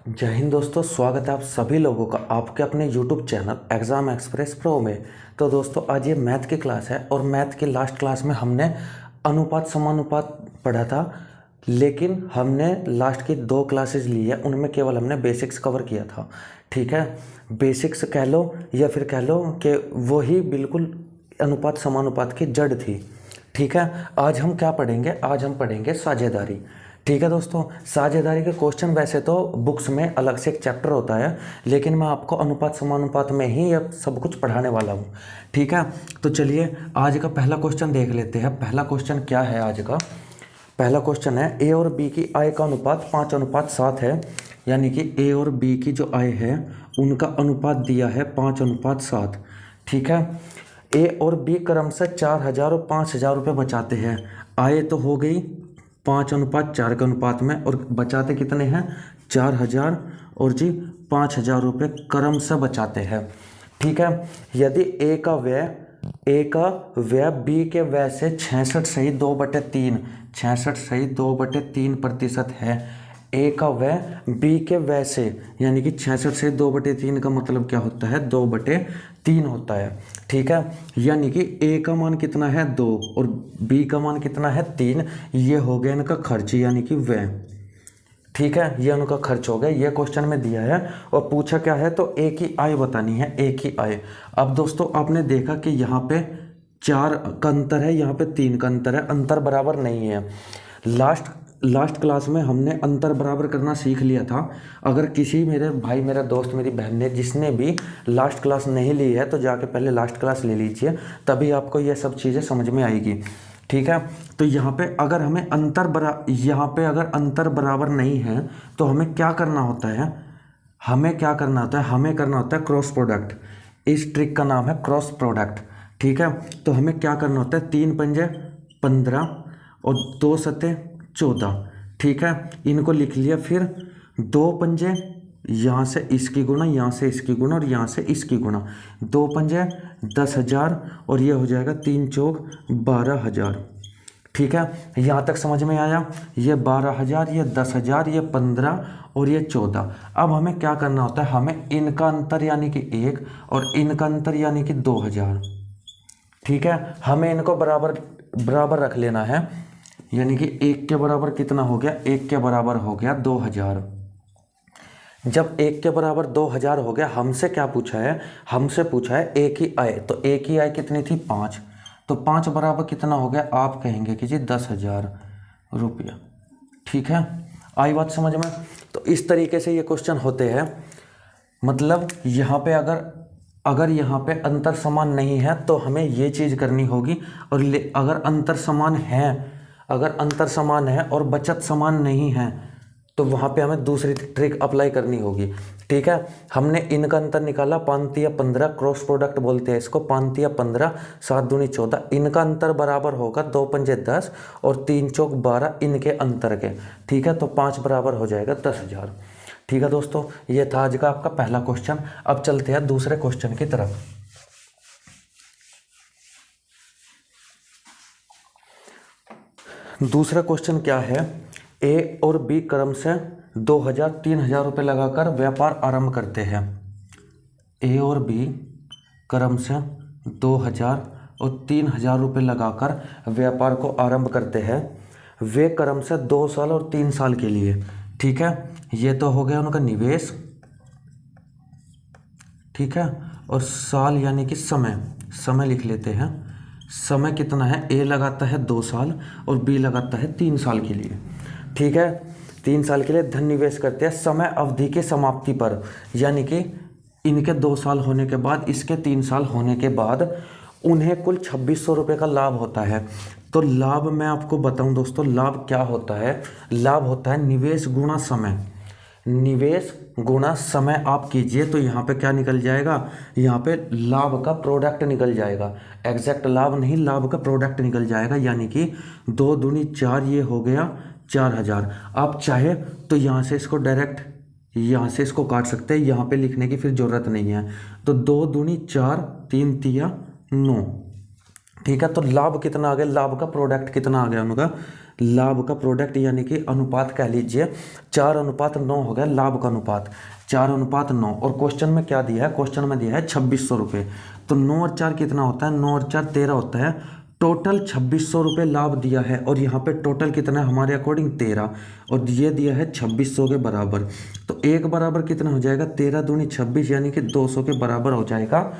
जय हिंद दोस्तों, स्वागत है आप सभी लोगों का आपके अपने YouTube channel exam express pro में। तो दोस्तों आज ये मैथ की क्लास है और मैथ की लास्ट क्लास में हमने अनुपात समानुपात पढ़ा था, लेकिन हमने लास्ट की 2 क्लासेस ली है, उनमें केवल हमने बेसिक्स कवर किया था। ठीक है, बेसिक्स कह लो या फिर कह लो कि वही बिल्कुल अनुपात समानुपात की जड़ थी। ठीक है, आज हम क्या पढ़ेंगे? आज हम पढ़ेंगे साझेदारी। ठीक है दोस्तों, साझेदारी के क्वेश्चन वैसे तो बुक्स में अलग से एक चैप्टर होता है, लेकिन मैं आपको अनुपात समानुपात में ही यह सब कुछ पढ़ाने वाला हूँ। ठीक है, तो चलिए आज का पहला क्वेश्चन देख लेते हैं। पहला क्वेश्चन क्या है आज का? पहला क्वेश्चन है ए और बी की आय का अनुपात 5:7 है, यानी कि ए और बी की जो आय है उनका अनुपात दिया है 5:7। ठीक है, ए और बी क्रम से 4,000 और 5,000 रुपये बचाते हैं। आय तो हो गई 5:4 के अनुपात में, और बचाते कितने हैं? 4,000 और जी 5,000 रुपये क्रम से बचाते हैं। ठीक है, यदि ए का व्यय बी के व्यय से 66/2/3 है। ए का व्यय बी के व्यय से, यानी कि 66/2/3 का मतलब क्या होता है? 2/3 होता है। ठीक है, यानी कि ए का मान कितना है? 2 और बी का मान कितना है? 3। ये हो गया इनका खर्च, यानी कि व्यय। ठीक है, ये उनका खर्च हो गया। ये क्वेश्चन में दिया है और पूछा क्या है? तो ए की आय बतानी है, ए की आय। अब दोस्तों आपने देखा कि यहाँ पे 4 का अंतर है, यहाँ पे 3 का अंतर है, अंतर बराबर नहीं है। लास्ट क्लास में हमने अंतर बराबर करना सीख लिया था। अगर किसी मेरे भाई, मेरा दोस्त, मेरी बहन ने जिसने भी लास्ट क्लास नहीं ली है तो जाके पहले लास्ट क्लास ले लीजिए, तभी आपको ये सब चीज़ें समझ में आएगी। ठीक है, तो यहाँ पे अगर हमें अगर अंतर बराबर नहीं है तो हमें क्या करना होता है? हमें करना होता है क्रॉस प्रोडक्ट। इस ट्रिक का नाम है क्रॉस प्रोडक्ट। ठीक है, तो हमें क्या करना होता है? 3 पंजे 15 और 2 सते 14। ठीक है, इनको लिख लिया। फिर 2 पंजे यहाँ से इसकी गुणा, यहाँ से इसकी गुणा और यहाँ से इसकी गुणा। 2 पंजे 10,000 और ये हो जाएगा 3 चौक 12,000। ठीक है, यहाँ तक समझ में आया? ये 12,000, ये 10,000, ये 15 और ये 14। अब हमें क्या करना होता है? हमें इनका अंतर यानी कि 1 और इनका अंतर यानी कि 2,000। ठीक है, हमें इनको बराबर रख लेना है, यानी कि 1 के बराबर कितना हो गया? 1 के बराबर हो गया 2,000। जब 1 के बराबर 2,000 हो गया, हमसे क्या पूछा है? हमसे पूछा है ए की आय। तो ए की आय कितनी थी? 5। तो 5 बराबर कितना हो गया? आप कहेंगे कि जी 10,000 रुपया। ठीक है, आई बात समझ में? तो इस तरीके से ये क्वेश्चन होते हैं। मतलब यहाँ पे अगर यहाँ पे अंतर समान नहीं है तो हमें ये चीज़ करनी होगी, और अगर अंतर समान है और बचत समान नहीं है तो वहाँ पे हमें दूसरी ट्रिक अप्लाई करनी होगी। ठीक है, हमने इनका अंतर निकाला 5×15, क्रॉस प्रोडक्ट बोलते हैं इसको। 5×15 7 दूनी 14। इनका अंतर बराबर होगा 2 पंजे 10 और 3 चौक 12 इनके अंतर के। ठीक है, तो 5 बराबर हो जाएगा 10,000। ठीक है दोस्तों, ये था आज का आपका पहला क्वेश्चन। अब चलते हैं दूसरे क्वेश्चन की तरफ। दूसरा क्वेश्चन क्या है? ए और बी क्रम से 2,000-3,000 रुपये लगाकर व्यापार आरंभ करते हैं। ए और बी क्रम से 2,000 और 3,000 रुपये लगाकर व्यापार को आरंभ करते हैं। वे क्रम से 2 साल और 3 साल के लिए। ठीक है, ये तो हो गया उनका निवेश। ठीक है, और साल यानी कि समय लिख लेते हैं। समय कितना है? ए लगाता है 2 साल और बी लगाता है 3 साल के लिए। ठीक है, 3 साल के लिए धन निवेश करते हैं समय अवधि की समाप्ति पर, यानी कि इनके 2 साल होने के बाद, इसके 3 साल होने के बाद उन्हें कुल 2,600 रुपये का लाभ होता है। तो लाभ मैं आपको बताऊं दोस्तों, लाभ क्या होता है? लाभ होता है निवेश गुणा समय। निवेश गुणा समय आप कीजिए तो यहाँ पे क्या निकल जाएगा? यहाँ पे लाभ का प्रोडक्ट निकल जाएगा। एग्जैक्ट लाभ नहीं, लाभ का प्रोडक्ट निकल जाएगा, यानी कि 2 दूनी 4, ये हो गया 4,000। आप चाहे तो यहाँ से इसको डायरेक्ट यहाँ से इसको काट सकते हैं, यहाँ पे लिखने की फिर ज़रूरत नहीं है। तो 2 दूनी 4, 3 तिया 9। ठीक है, तो लाभ कितना आ गया? लाभ का प्रोडक्ट कितना आ गया उनका? लाभ का प्रोडक्ट यानी कि अनुपात कह लीजिए 4:9 हो गया लाभ का अनुपात 4:9। और क्वेश्चन में क्या दिया है, क्वेश्चन में दिया है 2600 रुपये। तो 9 और 4 कितना होता है, 9 और 4 13 होता है। टोटल 2600 रुपये लाभ दिया है और यहाँ पे टोटल कितना है हमारे अकॉर्डिंग 13 और ये दिया है 2600 के बराबर। तो एक बराबर कितना हो जाएगा, 13 दूनी 26 यानी कि 200 के बराबर हो जाएगा।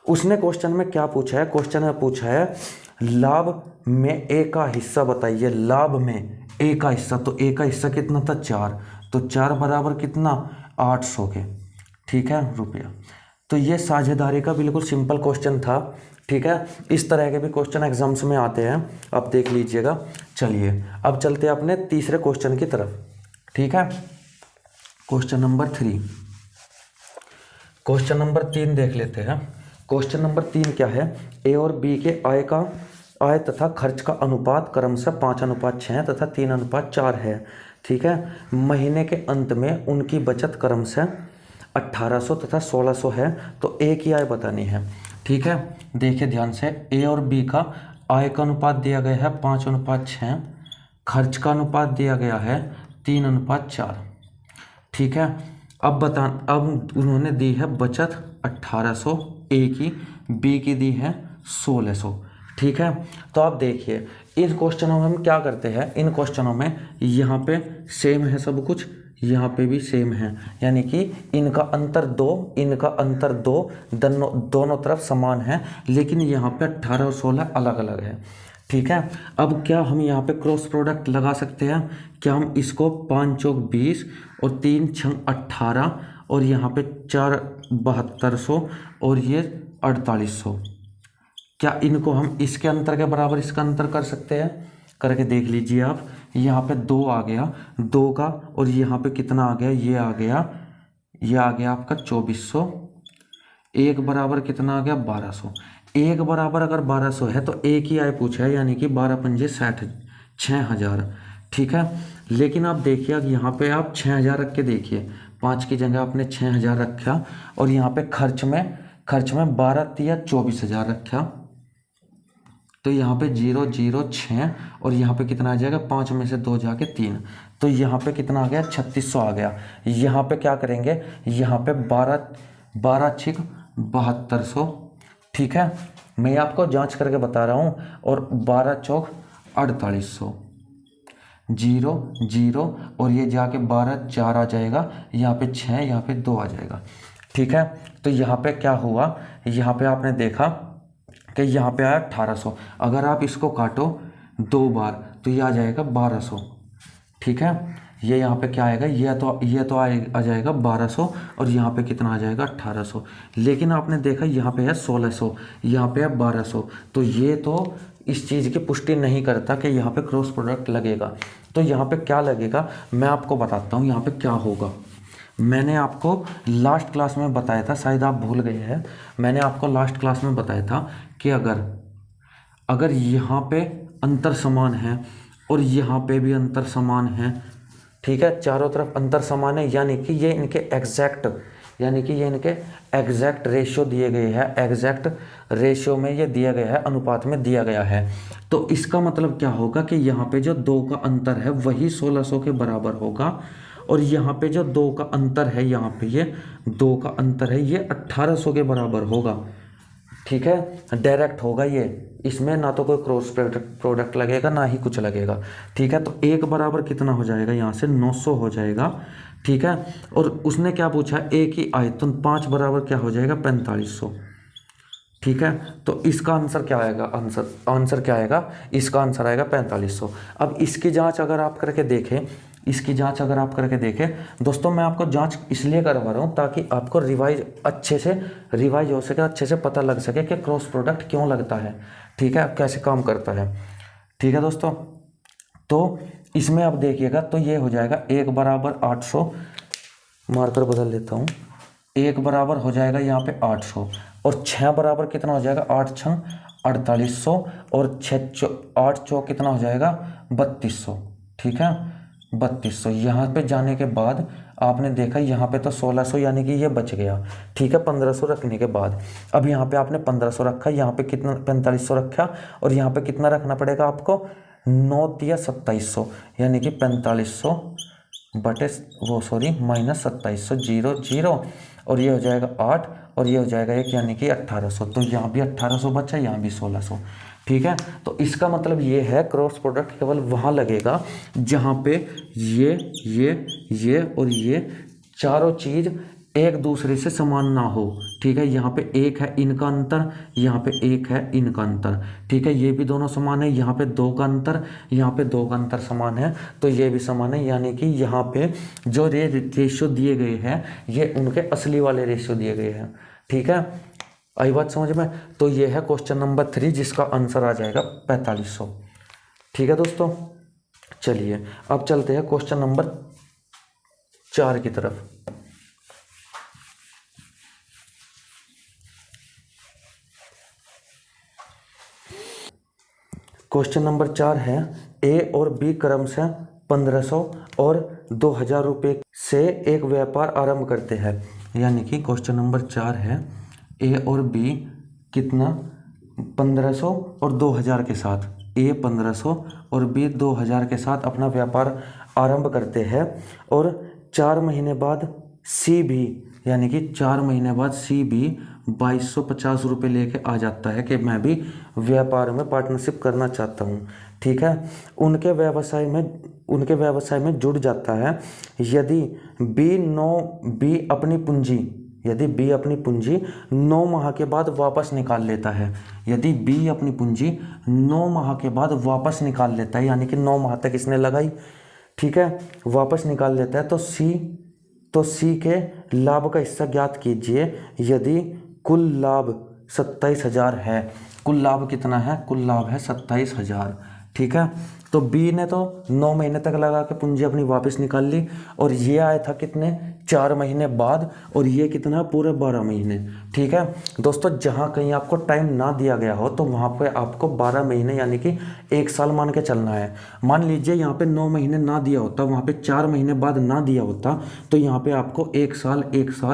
उसने क्वेश्चन में क्या पूछा है, क्वेश्चन में पूछा है लाभ में ए का हिस्सा बताइए, लाभ में ए का हिस्सा। तो ए का हिस्सा कितना था 4, तो 4 बराबर कितना 800 के, ठीक है रुपया। तो ये साझेदारी का बिल्कुल सिंपल क्वेश्चन था, ठीक है। इस तरह के भी क्वेश्चन एग्जाम्स में आते हैं, आप देख लीजिएगा। चलिए अब चलते हैं अपने तीसरे क्वेश्चन की तरफ, ठीक है। क्वेश्चन नंबर 3, क्वेश्चन नंबर 3 देख लेते हैं। क्वेश्चन नंबर 3 क्या है, ए और बी के आय तथा खर्च का अनुपात क्रमशः 5:6 तथा 3:4 है, ठीक है। महीने के अंत में उनकी बचत क्रमशः 1800 तथा 1600 है, तो ए की आय बतानी है, ठीक है। देखिए ध्यान से, ए और बी का आय का अनुपात दिया गया है 5:6, खर्च का अनुपात दिया गया है 3:4, ठीक है। अब उन्होंने दी है बचत 1800 ए की, बी की दी है 1600, ठीक है। तो आप देखिए इन क्वेश्चनों में हम क्या करते हैं, इन क्वेश्चनों में यहाँ पे सेम है सब कुछ, यहाँ पे भी सेम है, यानी कि इनका अंतर 2, इनका अंतर 2, दोनों तरफ समान है, लेकिन यहाँ पे 18 और 16 अलग अलग है, ठीक है। अब क्या हम यहाँ पे क्रॉस प्रोडक्ट लगा सकते हैं, क्या हम इसको 5 चौक 20 और 3 छंग 18 और यहाँ पे 4 7200 और ये 4800, क्या इनको हम इसके अंतर के बराबर इसका अंतर कर सकते हैं, करके देख लीजिए आप। यहाँ पे 2 आ गया, 2 का, और यहाँ पे कितना आ गया, ये आ गया आपका 2400, एक बराबर कितना आ गया 1200। एक बराबर अगर 1200 है तो एक ही आय पूछा है, यानी कि 12 पंजे 60, 6000, ठीक है। लेकिन आप देखिए यहाँ पे आप 6000 रख के देखिए, 5 की जगह आपने 6000 रखा और यहाँ पे खर्च में 12 तिया 24,000 रखा, तो यहाँ पे 0 0 6 और यहाँ पे कितना आ जाएगा, 5 में से 2 जाके 3, तो यहाँ पे कितना आ गया 3600 आ गया। यहाँ पे क्या करेंगे, यहाँ पे 12 छिक 7200, ठीक है। मैं आपको जांच करके बता रहा हूँ, और 12 चौक 4800, 0 0 और ये जाके 12 4 आ जाएगा, यहाँ पे 6, यहाँ पे 2 आ जाएगा, ठीक है। तो यहाँ पे क्या हुआ, यहाँ पे आपने देखा कि यहाँ पे आया 1800, अगर आप इसको काटो 2 बार तो ये आ जाएगा 1200, ठीक है। ये यहाँ पे क्या आएगा, ये तो आ जाएगा 1200 और यहाँ पे कितना आ जाएगा 1800, लेकिन आपने देखा यहाँ पे है 1600, यहाँ पे है 1200, तो ये तो इस चीज़ की पुष्टि नहीं करता कि यहाँ पे क्रॉस प्रोडक्ट लगेगा। तो यहाँ पे क्या लगेगा मैं आपको बताता हूँ, यहाँ पे क्या होगा। मैंने आपको लास्ट क्लास में बताया था, शायद आप भूल गए हैं, मैंने आपको लास्ट क्लास में बताया था कि अगर यहाँ पे अंतर समान है और यहाँ पे भी अंतर समान है, ठीक है, चारों तरफ अंतर समान है, यानी कि ये इनके एग्जैक्ट रेशियो दिए गए हैं, एग्जैक्ट रेशियो में ये दिया गया है, अनुपात में दिया गया है। तो इसका मतलब क्या होगा कि यहाँ पे जो 2 का अंतर है वही 1600 के बराबर होगा, और यहाँ पे जो 2 का अंतर है, यहाँ पे ये 2 का अंतर है, ये 1800 के बराबर होगा, ठीक है, डायरेक्ट होगा ये, इसमें ना तो कोई क्रॉस प्रोडक्ट लगेगा ना ही कुछ लगेगा, ठीक है। तो एक बराबर कितना हो जाएगा, यहाँ से 900 हो जाएगा, ठीक है। और उसने क्या पूछा, एक ही आय, तो 5 बराबर क्या हो जाएगा 4500, ठीक है। तो इसका आंसर क्या आएगा, आंसर क्या आएगा, इसका आंसर आएगा 4500। अब इसकी जांच अगर आप करके देखें, दोस्तों मैं आपको जांच इसलिए करवा रहा हूँ ताकि आपको रिवाइज हो सके, अच्छे से पता लग सके कि क्रॉस प्रोडक्ट क्यों लगता है, ठीक है, कैसे काम करता है, ठीक है दोस्तों। तो इसमें आप देखिएगा, तो ये हो जाएगा 1 बराबर 800, मार्कर बदल लेता हूँ, 1 बराबर हो जाएगा यहाँ पे 800, और 6 बराबर कितना हो जाएगा 8 छंग 4800, और 8 चौक कितना हो जाएगा 3200, ठीक है, 3200। यहाँ पे जाने के बाद आपने देखा यहाँ पे तो 1600, यानी कि ये बच गया, ठीक है, 1500 रखने के बाद। अब यहाँ पे आपने 1500 रखा, यहाँ पे कितना 4500 रखा, और यहाँ पे कितना रखना पड़ेगा आपको 9 तिया 2700 यानी कि 4500 बटे वो सॉरी माइनस 2700 जीरो जीरो, और ये हो जाएगा 8 और ये हो जाएगा 1 यानी कि 1800। तो यहाँ भी 1800 बचा, यहाँ भी 1600। ठीक है, तो इसका मतलब ये है क्रॉस प्रोडक्ट केवल वहाँ लगेगा जहाँ पे ये और ये चारों चीज़ एक दूसरे से समान ना हो। ठीक है, यहाँ पे 1 है इनका अंतर, यहाँ पे 1 है इनका अंतर। ठीक है, ये भी दोनों समान है, यहाँ पे 2 का अंतर, यहाँ पे 2 का अंतर समान है, तो ये भी समान है। यानी कि यहाँ पे जो रेशियो दिए गए हैं ये उनके असली वाले रेशियो दिए गए हैं। ठीक है, आई बात समझ में? तो ये है क्वेश्चन नंबर 3 जिसका आंसर आ जाएगा 4500। ठीक है दोस्तों, चलिए अब चलते हैं क्वेश्चन नंबर 4 की तरफ। क्वेश्चन नंबर 4 है ए और बी क्रमशः 1500 और 2000 रुपये से एक व्यापार आरंभ करते हैं। यानी कि क्वेश्चन नंबर 4 है ए और बी कितना 1500 और 2000 के साथ, ए 1500 और बी 2000 के साथ अपना व्यापार आरंभ करते हैं, और 4 महीने बाद सी भी यानी कि 4 महीने बाद सी भी 2250 रुपये लेके आ जाता है कि मैं भी व्यापार में पार्टनरशिप करना चाहता हूँ। ठीक है, उनके व्यवसाय में जुड़ जाता है। यदि बी अपनी पूंजी 9 माह के बाद वापस निकाल लेता है, यदि बी अपनी पूंजी 9 माह के बाद वापस निकाल लेता है, यानी कि 9 माह तक इसने लगाई, ठीक है, वापस निकाल लेता है, तो सी के लाभ का हिस्सा ज्ञात कीजिए। यदि कुल लाभ 27,000 है, कुल लाभ कितना है? कुल लाभ है 27,000। ठीक है, तो बी ने तो 9 महीने तक लगा के पूंजी अपनी वापस निकाल ली, और ये आया था कितने? 4 महीने बाद, और ये कितना? पूरे 12 महीने। ठीक है दोस्तों, जहाँ कहीं आपको टाइम ना दिया गया हो तो वहाँ पे आपको 12 महीने यानी कि 1 साल मान के चलना है। मान लीजिए यहाँ पे 9 महीने ना दिया होता, वहाँ पे 4 महीने बाद ना दिया होता, तो यहाँ पे आपको 1 साल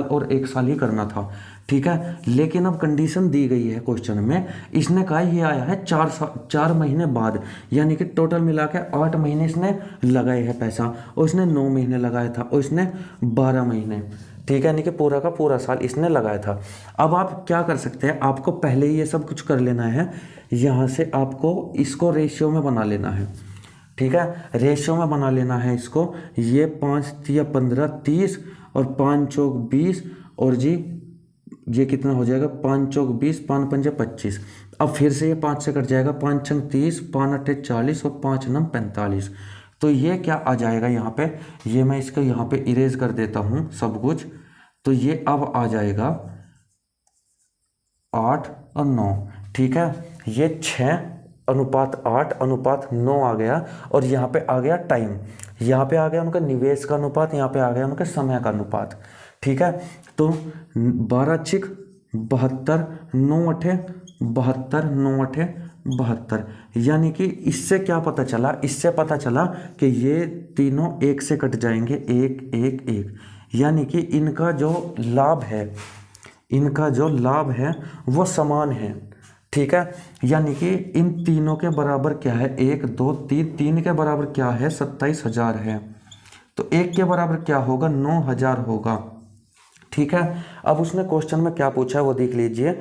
और 1 साल ही करना था। ठीक है, लेकिन अब कंडीशन दी गई है क्वेश्चन में, इसने कहा ये आया है 4 महीने बाद, यानी कि टोटल मिला के 8 महीने इसने लगाए हैं पैसा, और इसने 9 महीने लगाया था, और इसने 12 महीने। ठीक है, यानी कि पूरा का पूरा साल इसने लगाया था। अब आप क्या कर सकते हैं, आपको पहले ही ये सब कुछ कर लेना है, यहाँ से आपको इसको रेशियो में बना लेना है। ठीक है, रेशियो में बना लेना है इसको। ये 5 तिया 15 30 और 5 चौक 20, और जी ये कितना हो जाएगा? 5 चौक 20, 5 पंजे 25। अब फिर से ये 5 से कट जाएगा, 5 छंग 30, 5 अट्ठे 40 और 5 नम 45। तो ये क्या आ जाएगा यहाँ पे? ये मैं इसको यहाँ पे इरेज कर देता हूँ सब कुछ। तो ये अब आ जाएगा 8 और 9। ठीक है, ये 6:8:9 आ गया, और यहाँ पे आ गया टाइम, यहाँ पे आ गया उनका निवेश का अनुपात, यहाँ पे आ गया उनके समय का अनुपात। ठीक है, तो 12 छिक 72, 9 अठे 72, 9 अठे 72। यानी कि इससे क्या पता चला? इससे पता चला कि ये तीनों 1 से कट जाएंगे, 1 1 1, यानी कि इनका जो लाभ है वो समान है। ठीक है, यानी कि इन तीनों के बराबर क्या है? 1 2 3, 3 के बराबर क्या है? 27,000 है, तो 1 के बराबर क्या होगा? 9,000 होगा। ठीक है, अब उसने क्वेश्चन में क्या पूछा है वो देख लीजिए।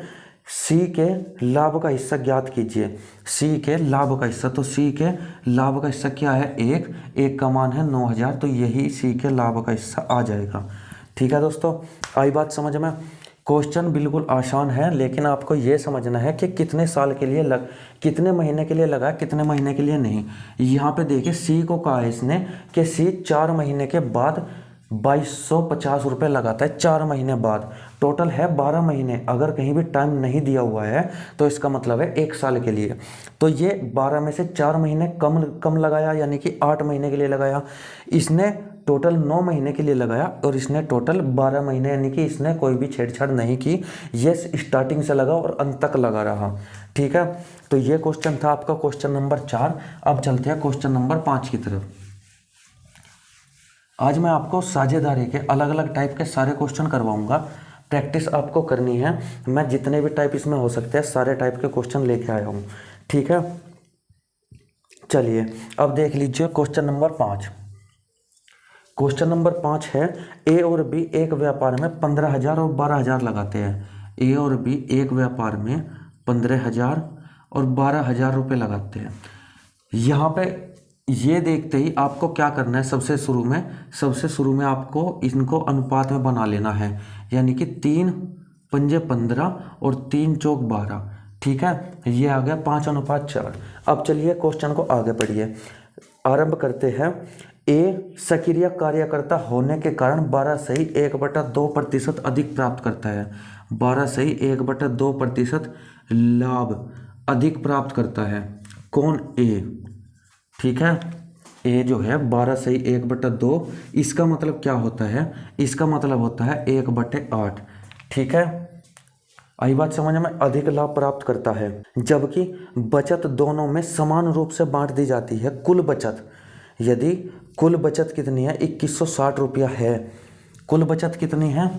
सी के लाभ का हिस्सा ज्ञात कीजिए। सी के लाभ का हिस्सा, तो सी के लाभ का हिस्सा क्या है? 1 का मान है 9,000, तो यही सी के लाभ का हिस्सा आ जाएगा। ठीक है दोस्तों, आई बात समझ में? क्वेश्चन बिल्कुल आसान है, लेकिन आपको ये समझना है कि कितने साल के लिए कितने महीने के लिए लगा, कितने महीने के लिए नहीं। यहाँ पे देखिए सी को कहा है इसने कि सी 4 महीने के बाद 2250 रुपये लगाता है, 4 महीने बाद। टोटल है 12 महीने, अगर कहीं भी टाइम नहीं दिया हुआ है तो इसका मतलब है 1 साल के लिए। तो ये 12 में से 4 महीने कम लगाया, यानी कि 8 महीने के लिए लगाया। इसने टोटल 9 महीने के लिए लगाया, और इसने टोटल 12 महीने, यानी कि इसने कोई भी छेड़छाड़ नहीं की। ये स्टार्टिंग से लगा और अंत तक लगा रहा। ठीक है, तो ये क्वेश्चन था आपका क्वेश्चन नंबर 4। अब चलते हैं क्वेश्चन नंबर 5 की तरफ। आज मैं आपको साझेदारी के अलग अलग टाइप के सारे क्वेश्चन करवाऊंगा। प्रैक्टिस आपको करनी है। मैं जितने भी टाइप इसमें हो सकते हैं सारे टाइप के क्वेश्चन लेके आया हूँ। ठीक है, चलिए अब देख लीजिए क्वेश्चन नंबर 5। क्वेश्चन नंबर 5 है, ए और बी एक व्यापार में 15,000 और 12,000 लगाते हैं। ए और बी एक व्यापार में 15,000 और 12,000 रुपये लगाते हैं। यहाँ पे ये देखते ही आपको क्या करना है, सबसे शुरू में आपको इनको अनुपात में बना लेना है, यानी कि 3 पंजे 15 और 3 चौक 12। ठीक है, ये आ गया 5:4। अब चलिए क्वेश्चन को आगे बढ़िए, आरंभ करते हैं। ए सक्रिय कार्यकर्ता होने के कारण 12/1/2% अधिक प्राप्त करता है। 12/1/2% लाभ अधिक प्राप्त करता है। कौन? ए। ठीक है, ए जो है 12/1/2, इसका मतलब क्या होता है? इसका मतलब होता है 1/8। ठीक है, आई बात समझ में? अधिक लाभ प्राप्त करता है। जबकि बचत दोनों में समान रूप से बांट दी जाती है। कुल बचत, यदि कुल बचत कितनी है? 2160 रुपया है। कुल बचत कितनी है?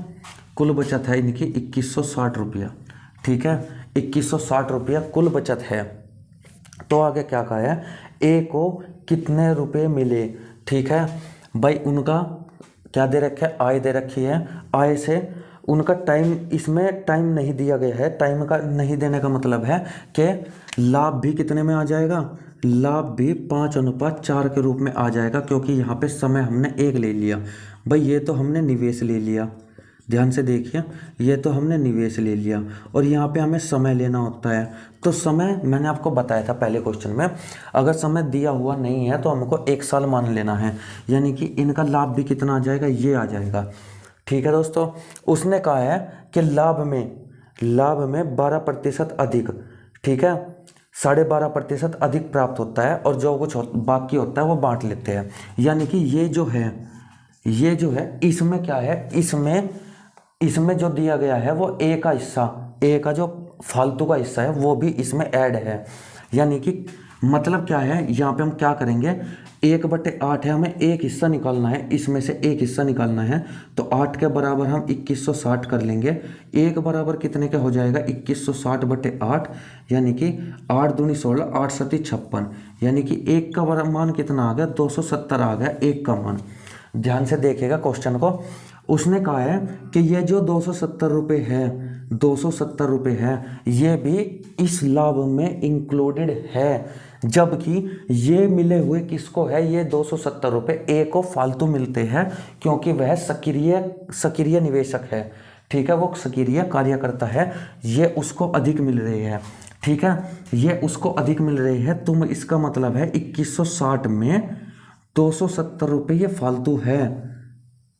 कुल बचत है इनकी 2160 रुपया। ठीक है, 2160 रुपया कुल बचत है। तो आगे क्या कहा है? ए को कितने रुपए मिले? ठीक है भाई, उनका क्या दे रखा है? आय दे रखी है। आय से उनका टाइम, इसमें टाइम नहीं दिया गया है। टाइम का नहीं देने का मतलब है कि लाभ भी कितने में आ जाएगा? लाभ भी 5:4 के रूप में आ जाएगा, क्योंकि यहाँ पे समय हमने 1 ले लिया। भाई ये तो हमने निवेश ले लिया, ध्यान से देखिए, ये तो हमने निवेश ले लिया और यहाँ पे हमें समय लेना होता है। तो समय मैंने आपको बताया था पहले क्वेश्चन में, अगर समय दिया हुआ नहीं है तो हमको 1 साल मान लेना है, यानी कि इनका लाभ भी कितना आ जाएगा? ये आ जाएगा। ठीक है दोस्तों, उसने कहा है कि लाभ में 12% अधिक, ठीक है, 12.5% अधिक प्राप्त होता है और जो कुछ बाकी होता है वो बांट लेते हैं। यानी कि ये जो है इसमें क्या है? इसमें जो दिया गया है वो ए का हिस्सा, ए का जो फालतू का हिस्सा है वो भी इसमें ऐड है। यानी कि मतलब क्या है, यहाँ पे हम क्या करेंगे? 1/8 है, हमें एक हिस्सा निकालना है, इसमें से एक हिस्सा निकालना है, तो 8 के बराबर हम 2160 कर लेंगे। 1 बराबर कितने का हो जाएगा? 2160/8, यानी कि 8 दूनी 16, 8 सती 56, यानी कि 1 का मान कितना आ गया? 270 आ गया 1 का मान। ध्यान से देखिएगा क्वेश्चन को, उसने कहा है कि ये जो 270 रुपये है, ये भी इस लाभ में इंक्लूडेड है। जबकि ये मिले हुए किसको है? ये 270 रुपये ए को फालतू मिलते हैं, क्योंकि वह सक्रिय निवेशक है। ठीक है, वो सक्रिय कार्यकर्ता है, ये उसको अधिक मिल रहे हैं। ठीक है, ये उसको अधिक मिल रहे हैं, तो इसका मतलब है 2160 में 270 रुपये ये फालतू है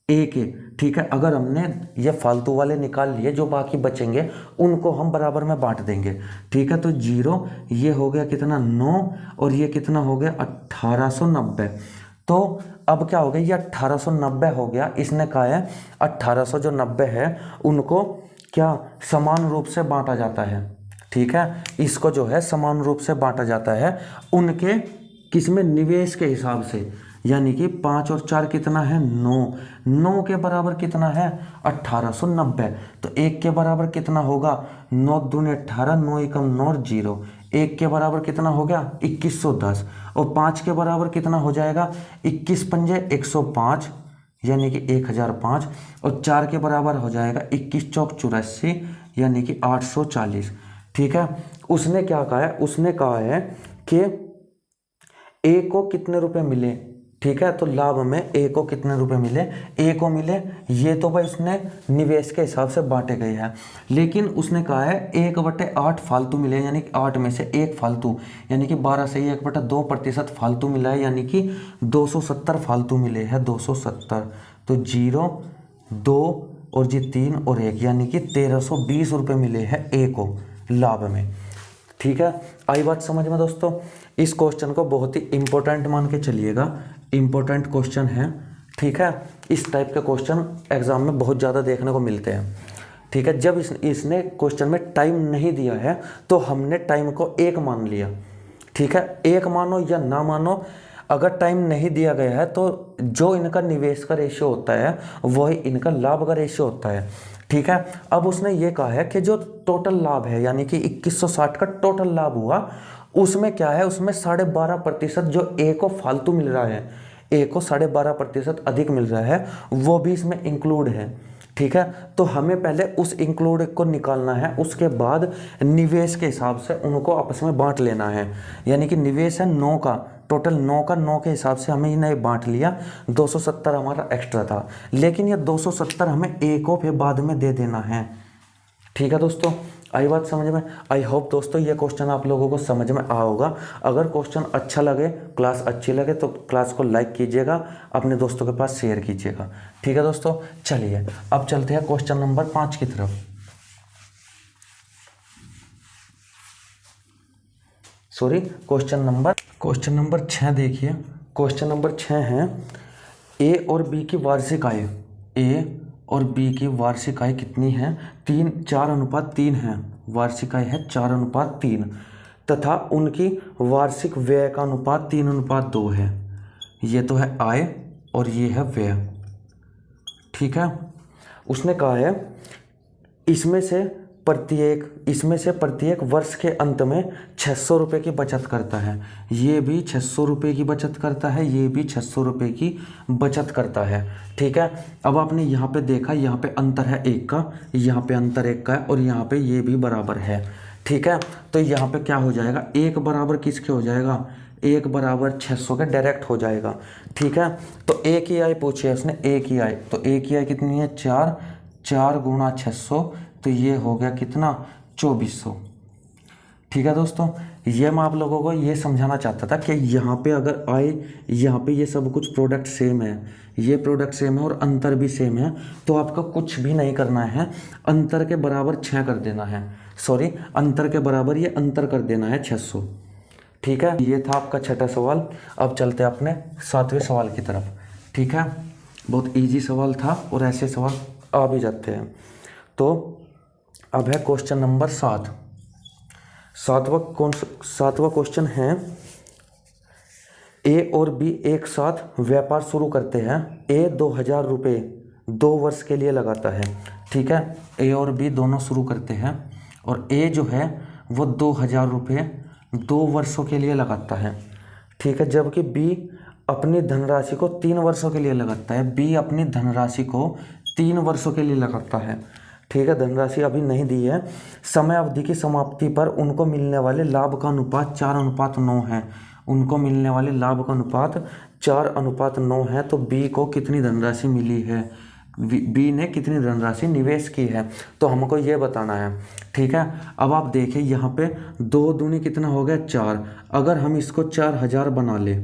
ए के। ठीक है, अगर हमने ये फालतू वाले निकाल लिए, जो बाकी बचेंगे उनको हम बराबर में बांट देंगे। ठीक है, तो 0 ये हो गया कितना? 9 और ये कितना हो गया? 1890। तो अब क्या हो गया? ये 1890 हो गया। इसने कहा है 1800 जो 90 है उनको क्या समान रूप से बांटा जाता है। ठीक है, इसको जो है समान रूप से बांटा जाता है उनके किसमें? निवेश के हिसाब से। यानी कि 5 और 4 कितना है? 9 के बराबर कितना है? 1890। तो 1 के बराबर कितना होगा? 9 दूनी 18, 9 एकम 9 और 0। 1 के बराबर कितना हो गया? 2110। और 5 के बराबर कितना हो जाएगा? 21 पंजे 105, यानी कि 1005। और 4 के बराबर हो जाएगा 21 चौक 84, यानी कि 840। ठीक है, उसने क्या कहा है? उसने कहा है कि ए को कितने रुपए मिले। ठीक है, तो लाभ में ए को कितने रुपए मिले? ए को मिले, ये तो भाई इसने निवेश के हिसाब से बांटे गए हैं, लेकिन उसने कहा है 1/8 फालतू मिले, यानी कि 8 में से 1 फालतू, यानी कि 12/1/2% फालतू मिला है, यानी कि 270 फालतू मिले हैं। 270, तो 0, 2 और जी 3 और 1, यानी कि 1320 रुपये मिले हैं ए को लाभ में। ठीक है, आई बात समझ में दोस्तों? इस क्वेश्चन को बहुत ही इंपॉर्टेंट मान के चलिएगा, इंपॉर्टेंट क्वेश्चन है। ठीक है, इस टाइप के क्वेश्चन एग्जाम में बहुत ज़्यादा देखने को मिलते हैं। ठीक है, जब इसने क्वेश्चन में टाइम नहीं दिया है तो हमने टाइम को 1 मान लिया। ठीक है, 1 मानो या ना मानो, अगर टाइम नहीं दिया गया है तो जो इनका निवेश का रेशियो होता है वही इनका लाभ का रेशियो होता है। ठीक है, अब उसने ये कहा है कि जो टोटल लाभ है, यानी कि 2160 का टोटल लाभ हुआ, उसमें क्या है, उसमें 12.5% जो ए को फालतू मिल रहा है, ए को 12.5% अधिक मिल रहा है, वो भी इसमें इंक्लूड है। ठीक है, तो हमें पहले उस इंक्लूड को निकालना है, उसके बाद निवेश के हिसाब से उनको आपस में बांट लेना है। यानी कि निवेश है 9 का, टोटल 9 का, 9 के हिसाब से हमें इन्हें बांट लिया। 270 हमारा एक्स्ट्रा था, लेकिन ये 270 हमें ए को फिर बाद में दे देना है। ठीक है दोस्तों, आई बात समझ में? आई होप दोस्तों ये क्वेश्चन आप लोगों को समझ में आया होगा। अगर क्वेश्चन अच्छा लगे, क्लास अच्छी लगे तो क्लास को लाइक कीजिएगा, अपने दोस्तों के पास शेयर कीजिएगा। ठीक है दोस्तों, चलिए अब चलते हैं क्वेश्चन नंबर 5 की तरफ। सॉरी, क्वेश्चन नंबर 6 देखिए। क्वेश्चन नंबर 6 है, ए और बी की वार्षिक आय, ए और बी की वार्षिक आय कितनी है? 4:3 है। वार्षिक आय है 4:3 तथा उनकी वार्षिक व्यय का अनुपात 3:2 है। ये तो है आय और ये है व्यय। ठीक है, उसने कहा है इसमें से प्रत्येक वर्ष के अंत में 600 रुपये की बचत करता है। ये भी 600 रुपये की बचत करता है, ये भी 600 रुपये की बचत करता है। ठीक है, अब आपने यहाँ पे देखा, यहाँ पे अंतर है 1 का, यहाँ पे अंतर 1 का है, और यहाँ पे ये भी बराबर है। ठीक है, तो यहाँ पे क्या हो जाएगा, 1 बराबर किसके हो जाएगा? 1 बराबर 600 के डायरेक्ट हो जाएगा। ठीक है, तो ए की आय पूछी है उसने, ए की आय, तो ए की आय कितनी है? 4 गुणा 600, तो ये हो गया कितना? 2400। ठीक है दोस्तों, ये मैं आप लोगों को ये समझाना चाहता था कि यहाँ पे अगर आए, यहाँ पे ये सब कुछ प्रोडक्ट सेम है, ये प्रोडक्ट सेम है और अंतर भी सेम है, तो आपका कुछ भी नहीं करना है, अंतर के बराबर 6 कर देना है। सॉरी, अंतर के बराबर ये अंतर कर देना है 600। ठीक है, ये था आपका 6ठा सवाल। अब चलते हैं अपने 7वें सवाल की तरफ। ठीक है, बहुत ईजी सवाल था और ऐसे सवाल आ भी जाते हैं। तो अब है क्वेश्चन नंबर 7। सातवां क्वेश्चन है, ए और बी एक साथ व्यापार शुरू करते हैं। ए 2000 रुपये 2 वर्ष के लिए लगाता है। ठीक है, ए और बी दोनों शुरू करते हैं और ए जो है वो 2000 रुपये 2 वर्षों के लिए लगाता है। ठीक है, जबकि बी अपनी धनराशि को 3 वर्षों के लिए लगाता है। बी अपनी धनराशि को 3 वर्षों के लिए लगाता है। ठीक है, धनराशि अभी नहीं दी है। समय अवधि की समाप्ति पर उनको मिलने वाले लाभ का अनुपात 4:9 है। उनको मिलने वाले लाभ का अनुपात 4:9 है। तो बी को कितनी धनराशि मिली है, बी ने कितनी धनराशि निवेश की है, तो हमको ये बताना है। ठीक है, अब आप देखिए यहाँ पे 2 दूनी कितना हो गया? 4। अगर हम इसको 4000 बना ले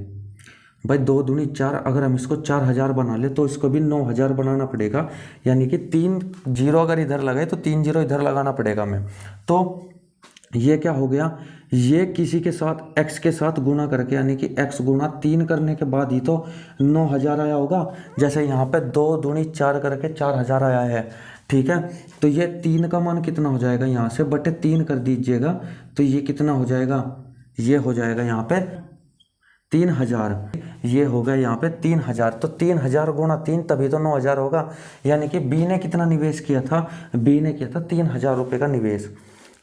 भाई, 2 दूनी 4, अगर हम इसको 4000 बना ले तो इसको भी 9000 बनाना पड़ेगा। यानी कि 3 जीरो अगर इधर लगाए तो 3 जीरो इधर लगाना पड़ेगा हमें। तो ये क्या हो गया, ये किसी के साथ x के साथ गुना करके, यानी कि x गुणा 3 करने के बाद ही तो 9000 आया होगा। जैसे यहाँ पे 2 दूनी 4 करके 4000 आया है। ठीक है, तो ये 3 का मान कितना हो जाएगा, यहाँ से बटे 3 कर दीजिएगा, तो ये कितना हो जाएगा? ये हो जाएगा यहाँ पे 3000। ये हो गया यहाँ पे 3000। तो 3000 गुणा 3 तभी तो 9000 होगा। यानी कि बी ने कितना निवेश किया था? बी ने किया था 3000 रुपये का निवेश।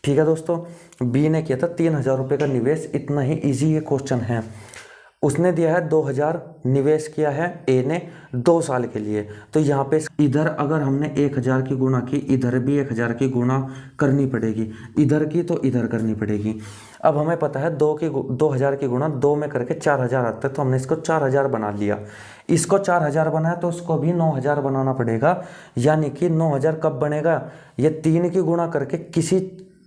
ठीक है दोस्तों, बी ने किया था 3000 रुपये का निवेश। इतना ही इजी ये क्वेश्चन है। उसने दिया है 2000 निवेश किया है ए ने 2 साल के लिए। तो यहाँ पे इधर अगर हमने 1000 की गुणा की, इधर भी 1000 की गुणा करनी पड़ेगी, इधर की तो इधर करनी पड़ेगी। अब हमें पता है 2000 की गुणा 2 में करके 4000 आता है, तो हमने इसको 4000 बना लिया। इसको 4000 बनाया तो उसको भी 9000 बनाना पड़ेगा। यानी कि 9000 कब बनेगा? ये 3 की गुणा करके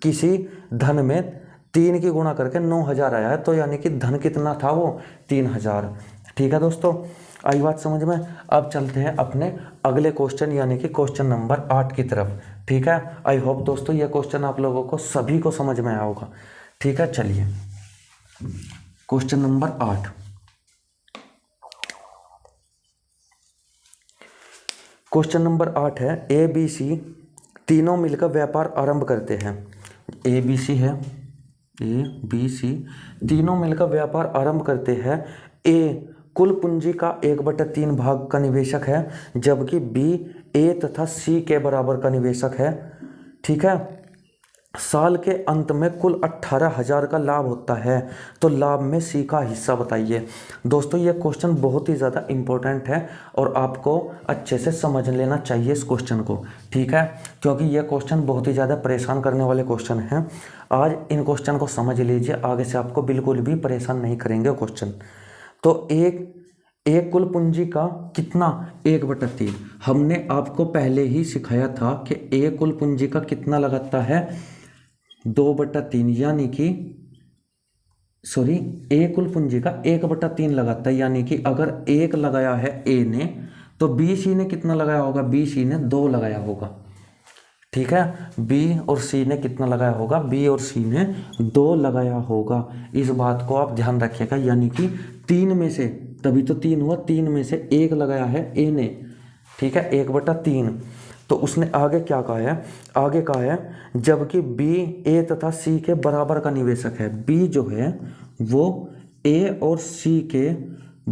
किसी धन में 3 की गुणा करके 9000 आया है। तो यानी कि धन कितना था वो? 3000। ठीक है दोस्तों, आई बात समझ में? अब चलते हैं अपने अगले क्वेश्चन यानी कि क्वेश्चन नंबर 8 की तरफ। ठीक है, आई होप दोस्तों ये क्वेश्चन आप लोगों को सभी को समझ में आया होगा। ठीक है, चलिए क्वेश्चन नंबर 8। क्वेश्चन नंबर 8 है, ए बी सी तीनों मिलकर व्यापार आरंभ करते हैं। ए बी सी है, ए बी सी तीनों मिलकर व्यापार आरंभ करते हैं। ए कुल पूंजी का 1/3 भाग का निवेशक है, जबकि बी ए तथा सी के बराबर का निवेशक है। ठीक है, साल के अंत में कुल 18,000 का लाभ होता है, तो लाभ में सी का हिस्सा बताइए। दोस्तों ये क्वेश्चन बहुत ही ज़्यादा इम्पोर्टेंट है और आपको अच्छे से समझ लेना चाहिए इस क्वेश्चन को, ठीक है, क्योंकि ये क्वेश्चन बहुत ही ज़्यादा परेशान करने वाले क्वेश्चन हैं। आज इन क्वेश्चन को समझ लीजिए, आगे से आपको बिल्कुल भी परेशान नहीं करेंगे क्वेश्चन। तो एक कुल पूंजी का कितना 1/3, हमने आपको पहले ही सिखाया था कि एक कुल पूंजी का कितना लगाता है 2/3, यानी कि सॉरी ए कुल पूंजी का 1/3 लगाता है, यानी कि अगर 1 लगाया है ए ने तो बी सी ने कितना लगाया होगा, बी सी ने 2 लगाया होगा, ठीक है। बी और सी ने कितना लगाया होगा, बी और सी ने 2 लगाया होगा। इस बात को आप ध्यान रखिएगा, यानी कि 3 में से, तभी तो 3 हुआ, 3 में से 1 लगाया है ए ने, ठीक है, 1/3। तो उसने आगे क्या कहा है, आगे कहा है जबकि बी ए तथा सी के बराबर का निवेशक है। बी जो है वो ए और सी के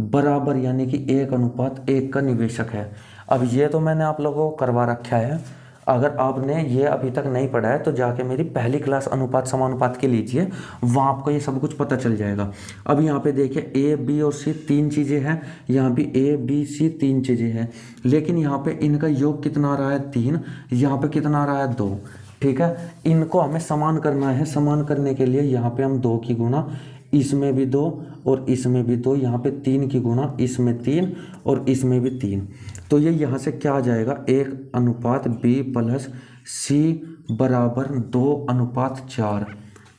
बराबर यानी कि 1:1 का निवेशक है। अब ये तो मैंने आप लोगों को करवा रखा है, अगर आपने ये अभी तक नहीं पढ़ा है तो जाके मेरी पहली क्लास अनुपात समानुपात के लीजिए, वहाँ आपको ये सब कुछ पता चल जाएगा। अब यहाँ पे देखिए ए बी और सी 3 चीज़ें हैं, यहाँ भी ए बी सी 3 चीज़ें हैं, लेकिन यहाँ पे इनका योग कितना आ रहा है 3, यहाँ पे कितना आ रहा है 2, ठीक है। इनको हमें समान करना है, समान करने के लिए यहाँ पे हम 2 की गुणा, इसमें भी 2 और इसमें भी 2, यहाँ पे 3 की गुणा, इसमें 3 और इसमें भी 3, तो ये यहाँ से क्या आ जाएगा 1:b प्लस सी बराबर 2:4,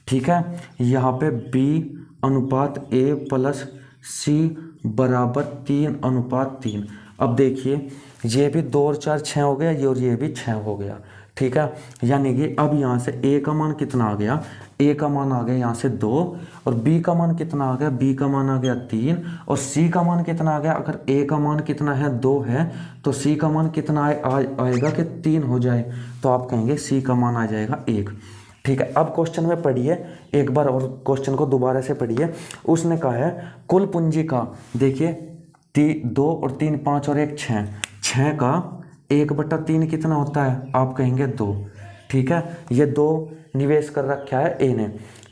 ठीक है। यहाँ पे b/a प्लस सी बराबर 3:3। अब देखिए ये भी 2 और 4 6 हो गया, ये और ये भी 6 हो गया, ठीक है। यानी कि अब यहाँ से a का मान कितना आ गया, a का मान आ गया यहाँ से 2, और b का मान कितना आ गया, b का मान आ गया 3, और c का मान कितना आ गया, अगर a का मान कितना है 2 है तो c का मान कितना आएगा कि 3 हो जाए, तो आप कहेंगे c का मान आ जाएगा 1, ठीक है। अब क्वेश्चन में पढ़िए एक बार और, क्वेश्चन को दोबारा से पढ़िए। उसने कहा है कुल पूंजी का, देखिए 2 और 3 5 और 1 6, 6 का 1/3 कितना होता है, आप कहेंगे 2, ठीक है। ये 2 निवेश कर रखा है ए ने,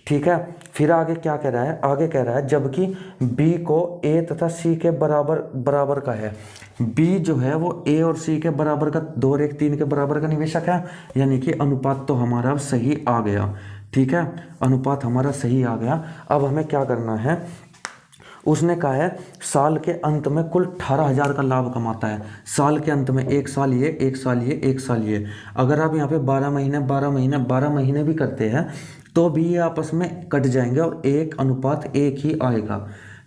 ठीक है। फिर आगे क्या कह रहा है, आगे कह रहा है जबकि बी को ए तथा सी के बराबर का है। बी जो है वो ए और सी के बराबर का, 2 और 1 3 के बराबर का निवेशक है, यानी कि अनुपात तो हमारा सही आ गया, ठीक है, अनुपात हमारा सही आ गया। अब हमें क्या करना है, उसने कहा है साल के अंत में कुल 18,000 का लाभ कमाता है। साल के अंत में एक साल ये, एक साल ये, एक साल ये, अगर आप यहाँ पे 12 महीने 12 महीने 12 महीने भी करते हैं तो भी ये आपस में कट जाएंगे और 1:1 ही आएगा,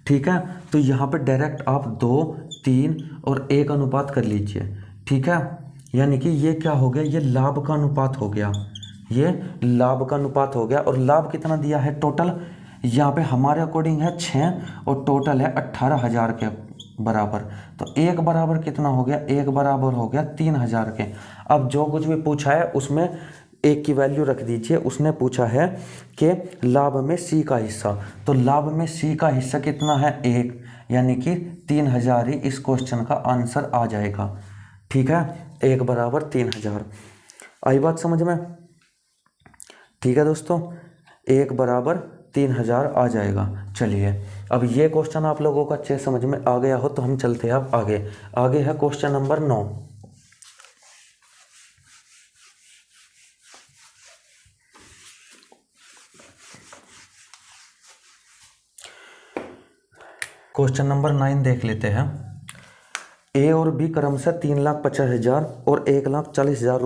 ठीक है। तो यहाँ पे डायरेक्ट आप 2 3 और 1 अनुपात कर लीजिए, ठीक है। यानी कि ये क्या हो गया, ये लाभ का अनुपात हो गया, ये लाभ का अनुपात हो गया। और लाभ कितना दिया है टोटल, यहाँ पे हमारे अकॉर्डिंग है 6 और टोटल है 18,000 के बराबर, तो 1 बराबर कितना हो गया, 1 बराबर हो गया 3,000 के। अब जो कुछ भी पूछा है उसमें 1 की वैल्यू रख दीजिए। उसने पूछा है कि लाभ में सी का हिस्सा, तो लाभ में सी का हिस्सा कितना है 1, यानी कि 3,000 ही इस क्वेश्चन का आंसर आ जाएगा, ठीक है। 1 बराबर 3,000, आई बात समझ में, ठीक है दोस्तों, 1 बराबर 3,000 आ जाएगा। चलिए अब ये क्वेश्चन आप लोगों को अच्छे समझ में आ गया हो तो हम चलते हैं अब आगे। आगे है क्वेश्चन नंबर 9। क्वेश्चन नंबर 9 देख लेते हैं। ए और बी क्रमशः 3,50,000 और 1,40,000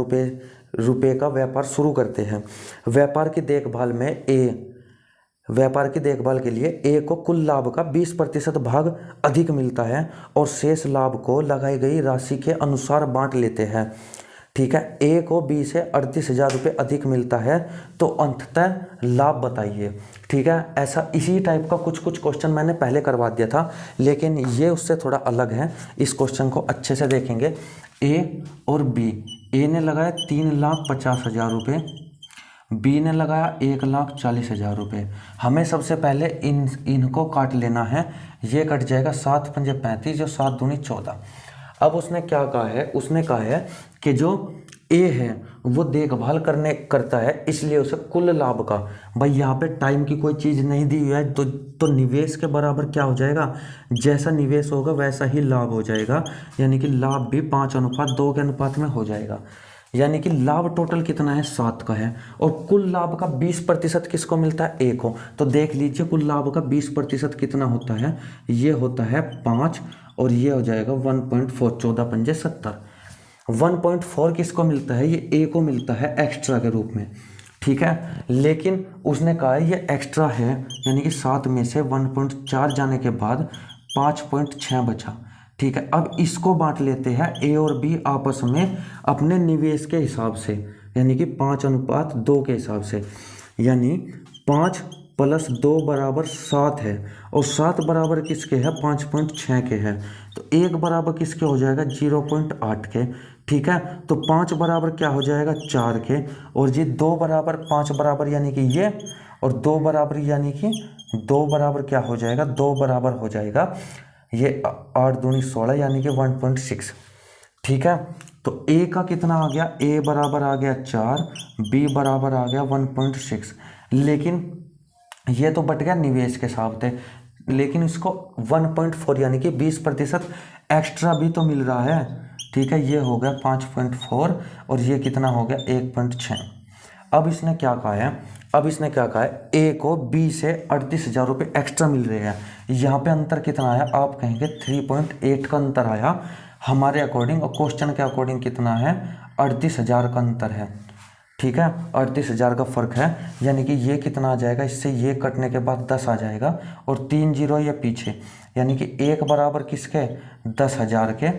रुपये का व्यापार शुरू करते हैं। व्यापार की देखभाल के लिए ए को कुल लाभ का 20% भाग अधिक मिलता है और शेष लाभ को लगाई गई राशि के अनुसार बांट लेते हैं, ठीक है। ए को बी से 38,000 रुपये अधिक मिलता है, तो अंततः लाभ बताइए, ठीक है। ऐसा इसी टाइप का कुछ क्वेश्चन मैंने पहले करवा दिया था, लेकिन ये उससे थोड़ा अलग है। इस क्वेश्चन को अच्छे से देखेंगे। ए और बी, ए ने लगाया 3,50,000 रुपये, बी ने लगाया 1,40,000 रुपये। हमें सबसे पहले इनको काट लेना है। ये कट जाएगा 7 पंजे 35 और 7 दूनी 14। अब उसने क्या कहा है, उसने कहा है कि जो ए है वो देखभाल करता है, इसलिए उसे कुल लाभ का, भाई यहाँ पे टाइम की कोई चीज़ नहीं दी हुई है, तो निवेश के बराबर क्या हो जाएगा, जैसा निवेश होगा वैसा ही लाभ हो जाएगा, यानी कि लाभ भी 5:2 के अनुपात में हो जाएगा। यानी कि लाभ टोटल कितना है, 7 का है, और कुल लाभ का 20% किसको मिलता है, ए को। तो देख लीजिए कुल लाभ का 20% कितना होता है, ये होता है 5, और ये हो जाएगा 1.4, 14 पंजे 70। 1.4 किसको मिलता है, ये ए को मिलता है एक्स्ट्रा के रूप में, ठीक है। लेकिन उसने कहा है ये एक्स्ट्रा है, यानी कि 7 में से 1.4 जाने के बाद 5.6 बचा, ठीक है। अब इसको बांट लेते हैं ए और बी आपस में अपने निवेश के हिसाब से, यानी कि 5:2 के हिसाब से, यानी 5 + 2 = 7 है, और 7 बराबर किसके है, 5.6 के है, तो 1 बराबर किसके हो जाएगा, 0.8 के, ठीक है। तो 5 बराबर क्या हो जाएगा, 4 के, और जी 2 बराबर 5 बराबर यानी कि ये, और 2 बराबर यानी कि 2 बराबर क्या हो जाएगा, 2 बराबर हो जाएगा ये 8 दूनी 16 यानी कि 1.6, ठीक है। तो ए का कितना आ गया, ए बराबर आ गया 4, बी बराबर आ गया 1.6, लेकिन ये तो बट गया निवेश के हिसाब से, लेकिन इसको 1.4 यानी कि 20% एक्स्ट्रा भी तो मिल रहा है, ठीक है। ये हो गया 5.4 और ये कितना हो गया 1.6। अब इसने क्या कहा है, ए को बी से 38,000 रुपये एक्स्ट्रा मिल रहे हैं। यहाँ पे अंतर कितना आया, आप कहेंगे 3.8 का अंतर आया हमारे अकॉर्डिंग, और क्वेश्चन के अकॉर्डिंग कितना है, 38,000 का अंतर है, ठीक है। 38,000 का फर्क है, यानी कि ये कितना आ जाएगा, इससे ये कटने के बाद 10 आ जाएगा, और 3 जीरो ये पीछे, यानी कि 1 बराबर किसके, 10,000 के।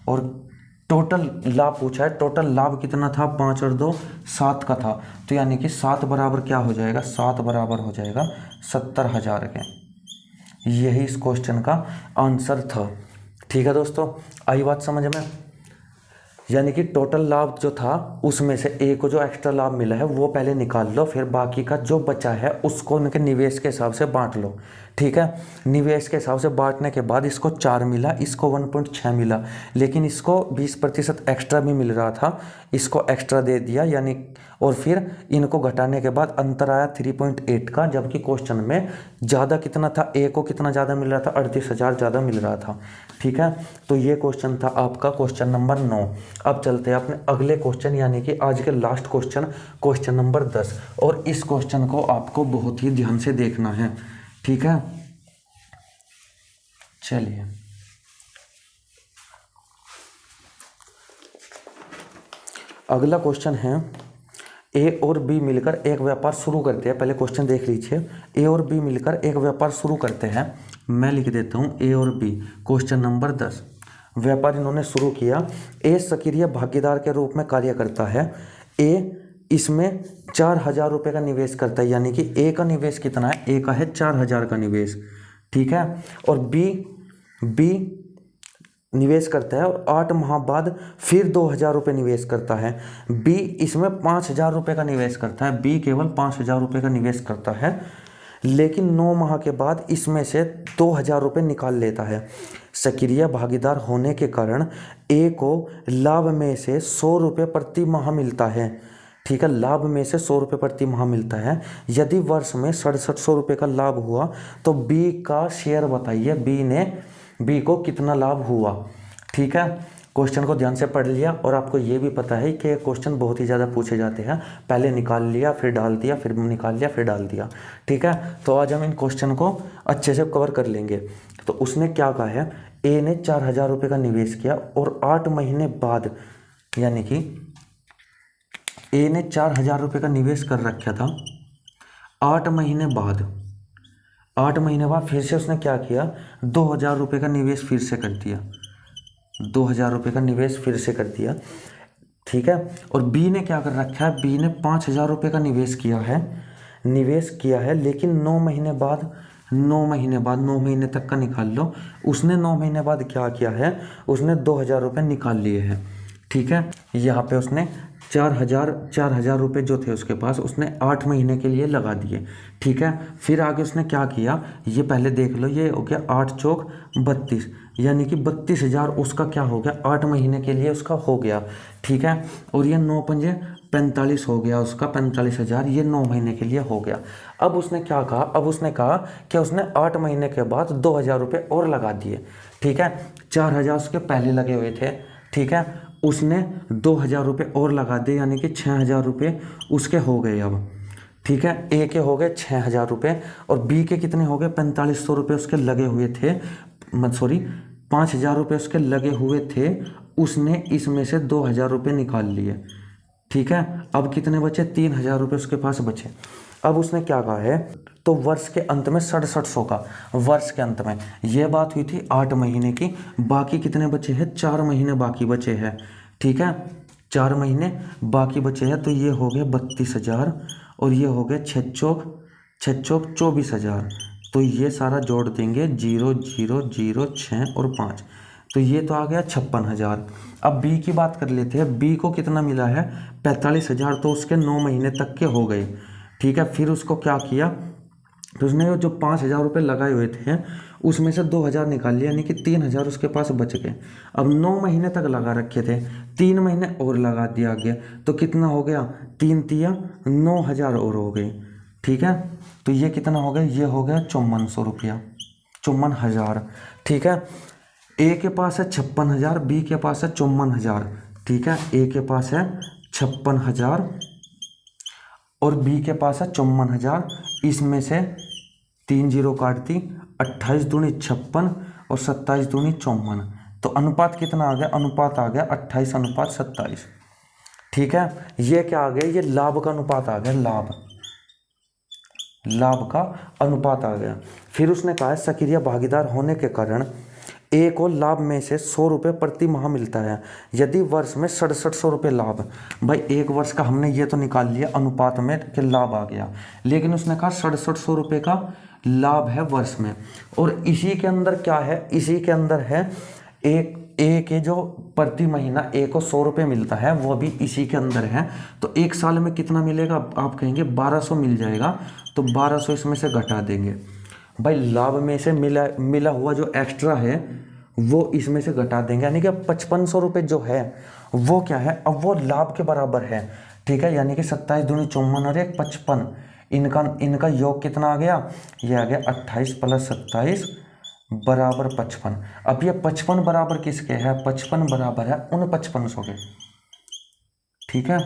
और टोटल लाभ पूछा है, टोटल लाभ कितना था, 5 और 2 7 का था, तो यानी कि 7 बराबर क्या हो जाएगा, 7 बराबर हो जाएगा 70,000 के। यही इस क्वेश्चन का आंसर था, ठीक है दोस्तों, आई बात समझ में। यानी कि टोटल लाभ जो था उसमें से ए को जो एक्स्ट्रा लाभ मिला है वो पहले निकाल लो, फिर बाकी का जो बचा है उसको उनके निवेश के हिसाब से बांट लो, ठीक है। निवेश के हिसाब से बांटने के बाद इसको 4 मिला, इसको 1.6 मिला, लेकिन इसको 20% एक्स्ट्रा भी मिल रहा था, इसको एक्स्ट्रा दे दिया, यानी और फिर इनको घटाने के बाद अंतर आया 3.8 का, जबकि क्वेश्चन में ज़्यादा कितना था, ए को कितना ज़्यादा मिल रहा था, 38,000 ज़्यादा मिल रहा था, ठीक है। तो ये क्वेश्चन था आपका क्वेश्चन नंबर 9। अब चलते हैं अपने अगले क्वेश्चन, यानी कि आज के लास्ट क्वेश्चन नंबर 10, और इस क्वेश्चन को आपको बहुत ही ध्यान से देखना है, ठीक है। चलिए अगला क्वेश्चन है, ए और बी मिलकर एक व्यापार शुरू करते हैं। पहले क्वेश्चन देख लीजिए, ए और बी मिलकर एक व्यापार शुरू करते हैं। मैं लिख देता हूँ ए और बी, क्वेश्चन नंबर 10। व्यापार इन्होंने शुरू किया, ए सक्रिय भागीदार के रूप में कार्य करता है। ए इसमें 4,000 रुपये का निवेश करता है, यानी कि ए का निवेश कितना है, ए का है 4,000 का निवेश, ठीक है। और बी निवेश करता है और 8 माह बाद फिर 2,000 रुपये निवेश करता है। बी इसमें 5,000 रुपये का निवेश करता है, बी केवल 5,000 रुपये का निवेश करता है, लेकिन 9 माह के बाद इसमें से 2,000 रुपये निकाल लेता है। सक्रिय भागीदार होने के कारण ए को लाभ में से 100 रुपये प्रति माह मिलता है, ठीक है। लाभ में से 100 रुपये प्रति माह मिलता है। यदि वर्ष में 6700 रुपये का लाभ हुआ तो बी का शेयर बताइए, बी को कितना लाभ हुआ, ठीक है। क्वेश्चन को ध्यान से पढ़ लिया, और आपको ये भी पता है कि क्वेश्चन बहुत ही ज़्यादा पूछे जाते हैं, पहले निकाल लिया फिर डाल दिया, फिर निकाल लिया फिर डाल दिया, ठीक है। तो आज हम इन क्वेश्चन को अच्छे से कवर कर लेंगे। तो उसने क्या कहा है, ए ने 4,000 रुपये का निवेश किया और 8 महीने बाद, यानी कि ए ने 4,000 रुपये का निवेश कर रखा था, 8 महीने बाद फिर से उसने क्या किया, 2,000 रुपये का निवेश फिर से कर दिया, 2,000 रुपये का निवेश फिर से कर दिया, ठीक है। और बी ने क्या कर रखा है, बी ने 5,000 रुपये का निवेश किया है, लेकिन 9 महीने बाद 9 महीने तक का निकाल लो, उसने 9 महीने बाद क्या किया है, उसने 2,000 रुपये निकाल लिए हैं, ठीक है। यहाँ पे उसने 4,000 रुपये जो थे उसके पास, उसने 8 महीने के लिए लगा दिए, ठीक है। फिर आगे उसने क्या किया, ये पहले देख लो, ये हो गया 8 चौक 32, यानी कि 32,000 उसका क्या हो गया, 8 महीने के लिए उसका हो गया। ठीक है, और ये 9 पंजे 45 हो गया उसका, 45,000 ये 9 महीने के लिए हो गया। अब उसने क्या कहा, अब उसने कहा कि उसने 8 महीने के बाद 2,000 रुपये और लगा दिए। ठीक है, 4,000 उसके पहले लगे हुए थे। ठीक है, उसने 2,000 रुपये और लगा दिए, यानी कि 6,000 रुपये उसके हो गए अब। ठीक है, ए के हो गए 6,000 रुपये और बी के कितने हो गए, 4500 रुपये उसके लगे हुए थे, सॉरी 5,000 रुपये उसके लगे हुए थे। उसने इसमें से 2,000 रुपये निकाल लिए। ठीक है, अब कितने बचे, 3,000 रुपये उसके पास बचे। अब उसने क्या कहा है, तो वर्ष के अंत में 6700 का, वर्ष के अंत में ये बात हुई थी 8 महीने की। बाकी कितने बचे हैं, 4 महीने बाकी बचे हैं। ठीक है, 4 महीने बाकी बचे हैं, तो ये हो गए 32,000 और ये हो गए 6 चौक 24,000। तो ये सारा जोड़ देंगे 0 0 0 6 और 5, तो ये तो आ गया 56,000। अब बी की बात कर लेते हैं, बी को कितना मिला है, 45,000, तो उसके 9 महीने तक के हो गए। ठीक है, फिर उसको क्या किया, तो उसने जो 5,000 रुपये लगाए हुए थे उसमें से 2,000 निकाल लिया, यानी कि 3,000 उसके पास बच गए। अब 9 महीने तक लगा रखे थे, 3 महीने और लगा दिया गया, तो कितना हो गया, 3 तिया 9,000 और हो गए। ठीक है, तो ये कितना हो गया, ये हो गया 5400 रुपया, 54,000। ठीक है, ए के पास है 56,000, बी के पास है 54,000। ठीक है, ए के पास है 56,000 और बी के पास है 54,000। इसमें से 3 जीरो काट दी, 28 दूनी 56 और 27 दूनी 54, तो अनुपात कितना आ गया, अनुपात आ गया 28:27। ठीक है, ये क्या आ गया, ये लाभ का अनुपात आ गया, लाभ का अनुपात आ गया। फिर उसने कहा है सक्रिय भागीदार होने के कारण ए को लाभ में से 100 रुपये प्रति माह मिलता है यदि वर्ष में 6700 रुपये लाभ। भाई एक वर्ष का हमने ये तो निकाल लिया अनुपात में कि लाभ आ गया, लेकिन उसने कहा 6700 रुपये का लाभ है वर्ष में। और इसी के अंदर क्या है, इसी के अंदर है ए के जो प्रति महीना ए को 100 रुपये मिलता है वो भी इसी के अंदर है। तो एक साल में कितना मिलेगा, आप कहेंगे 1200 मिल जाएगा, तो 1200 इसमें से घटा देंगे। भाई लाभ में से मिला हुआ जो एक्स्ट्रा है वो इसमें से घटा देंगे, यानी कि 5500 रुपये जो है वो क्या है, अब वो लाभ के बराबर है। ठीक है, यानी कि 27 दूनी 54 और 1 55, इनका योग कितना आ गया, ये आ गया 28 + 27 बराबर 55। अब ये 55 बराबर किसके है, 55 बराबर है 49,500 के। ठीक है,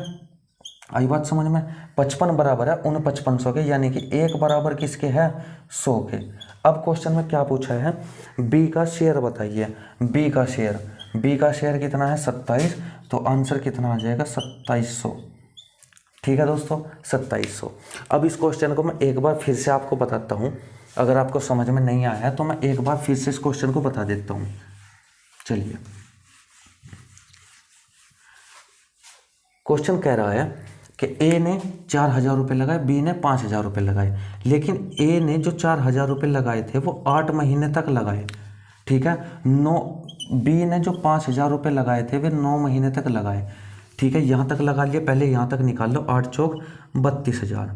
आई बात समझ में, 55 बराबर है 49,500 के, यानी कि 1 बराबर किसके है, 100 के। अब क्वेश्चन में क्या पूछा है, बी का शेयर बताइए, बी का शेयर कितना है 27, तो आंसर कितना आ जाएगा 2700। ठीक है दोस्तों, 2700। अब इस क्वेश्चन को मैं एक बार फिर से आपको बताता हूँ, अगर आपको समझ में नहीं आया है तो मैं एक बार फिर से इस क्वेश्चन को बता देता हूँ। चलिए, क्वेश्चन कह रहा है कि ए ने 4,000 रुपये लगाए, बी ने 5,000 रुपये लगाए, लेकिन ए ने जो 4,000 रुपये लगाए थे वो 8 महीने तक लगाए। ठीक है, बी ने जो 5,000 रुपये लगाए थे वे 9 महीने तक लगाए। ठीक है, यहाँ तक लगा लिए, पहले यहाँ तक निकाल लो, 8 चौक 32,000।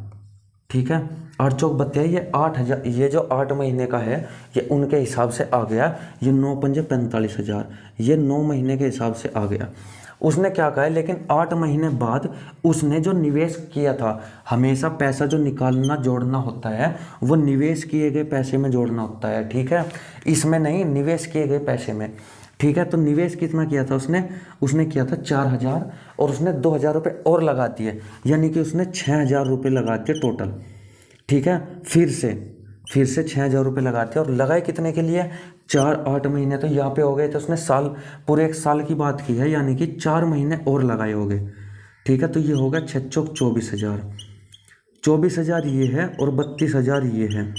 ठीक है, 8 चौक 32, ये 8,000, ये जो 8 महीने का है ये उनके हिसाब से आ गया, ये 9 पंजे 45,000, ये 9 महीने के हिसाब से आ गया। उसने क्या कहा है, लेकिन 8 महीने बाद उसने जो निवेश किया था, हमेशा पैसा जो निकालना जोड़ना होता है वो निवेश किए गए पैसे में जोड़ना होता है। ठीक है, इसमें नहीं, निवेश किए गए पैसे में। ठीक है, तो निवेश कितना किया था उसने किया था 4,000 और उसने 2,000 रुपये और लगा दिए, यानी कि उसने 6,000 रुपये लगा दिए टोटल। ठीक है, फिर से 6,000 रुपये लगाते और लगाए कितने के लिए, 8 महीने, तो यहाँ पे हो गए थे, उसने पूरे 1 साल की बात की है, यानी कि 4 महीने और लगाए हो गए। ठीक है, तो ये होगा 6 चौक 24,000, 24,000 ये है और 32,000 ये है।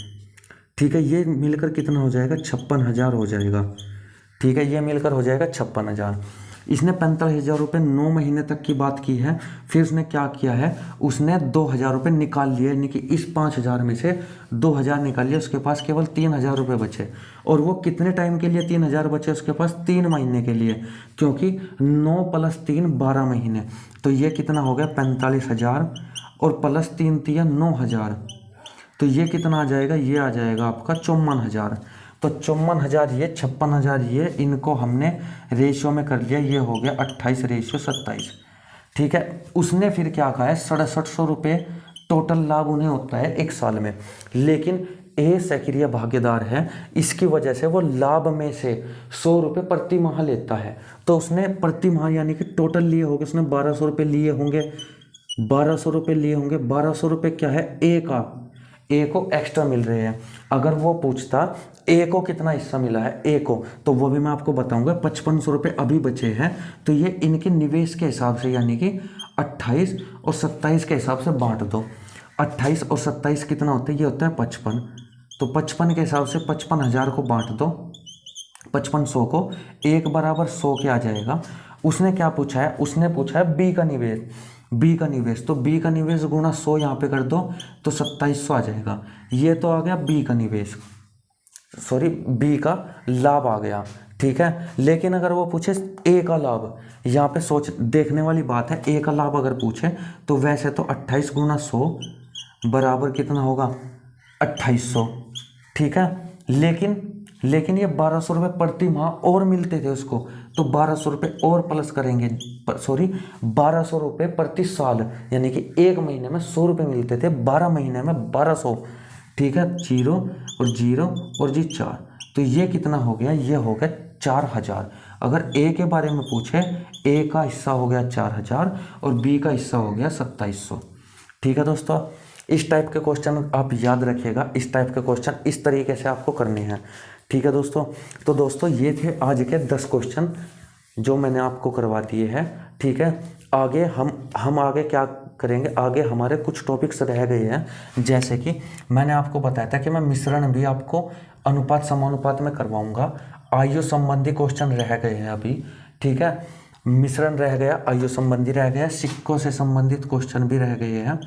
ठीक है, ये मिलकर कितना हो जाएगा, 56,000 हो जाएगा। ठीक है, ये मिलकर हो जाएगा 56,000। इसने 45,000 रुपये 9 महीने तक की बात की है। फिर उसने क्या किया है, उसने 2,000 रुपये निकाल लिए, यानी कि इस 5,000 में से 2,000 निकाल लिए, उसके पास केवल 3,000 रुपये बचे। और वो कितने टाइम के लिए 3,000 बचे, उसके पास 3 महीने के लिए, क्योंकि 9 + 3 12 महीने, तो ये कितना हो गया 45,000 और +3 3 9,000, तो ये कितना आ जाएगा, ये आ जाएगा आपका 54,000। तो 54,000 ये, 56,000 ये, इनको हमने रेशियो में कर लिया, ये हो गया 28:27। ठीक है, उसने फिर क्या कहा है, 6700 रुपये टोटल लाभ उन्हें होता है एक साल में, लेकिन ए सक्रिय भागीदार है, इसकी वजह से वो लाभ में से 100 रुपये प्रति माह लेता है। तो उसने प्रति माह यानी कि टोटल लिए होंगे, उसने 1200 रुपये लिए होंगे, 1200 रुपये लिए होंगे। 1200 रुपये क्या है, ए का, ए को एक्स्ट्रा मिल रहे हैं। अगर वो पूछता ए को कितना हिस्सा मिला है ए को, तो वो भी मैं आपको बताऊंगा। 5500 रुपये अभी बचे हैं, तो ये इनके निवेश के हिसाब से यानी कि 28 और 27 के हिसाब से बांट दो। 28 और 27 कितना होता है, ये होता है 55। तो 55 के हिसाब से 55,000 को बांट दो 5500 को, 1 बराबर 100 के आ जाएगा। उसने क्या पूछा है, उसने पूछा है बी का निवेश, बी का निवेश, तो बी का निवेश गुणा 100 यहाँ पे कर दो तो 2700 आ जाएगा। ये तो आ गया बी का निवेश, सॉरी बी का लाभ आ गया। ठीक है, लेकिन अगर वो पूछे ए का लाभ, यहाँ पे सोच देखने वाली बात है, ए का लाभ अगर पूछे तो वैसे तो 28 गुणा 100 बराबर कितना होगा 2800। ठीक है, लेकिन ये 1200 रुपये प्रति माह और मिलते थे उसको, तो 1200 रुपये और प्लस करेंगे, सॉरी 1200 रुपये प्रति साल, यानी कि एक महीने में 100 रुपये मिलते थे, 12 महीने में 1200। ठीक है, 0 और 0 और जी 4, तो ये कितना हो गया, ये हो गया 4000। अगर ए के बारे में पूछे, ए का हिस्सा हो गया 4000 और बी का हिस्सा हो गया 2700। ठीक है दोस्तों, इस टाइप के क्वेश्चन आप याद रखिएगा, इस टाइप के क्वेश्चन इस तरीके से आपको करने हैं। ठीक है दोस्तों, तो दोस्तों ये थे आज के 10 क्वेश्चन जो मैंने आपको करवा दिए हैं। ठीक है, आगे हम आगे क्या करेंगे, आगे हमारे कुछ टॉपिक्स रह गए हैं, जैसे कि मैंने आपको बताया था कि मैं मिश्रण भी आपको अनुपात समानुपात में करवाऊंगा। आयु संबंधी क्वेश्चन रह गए हैं अभी। ठीक है, मिश्रण रह गया, आयु संबंधी रह गया, सिक्कों से संबंधित क्वेश्चन भी रह गए हैं।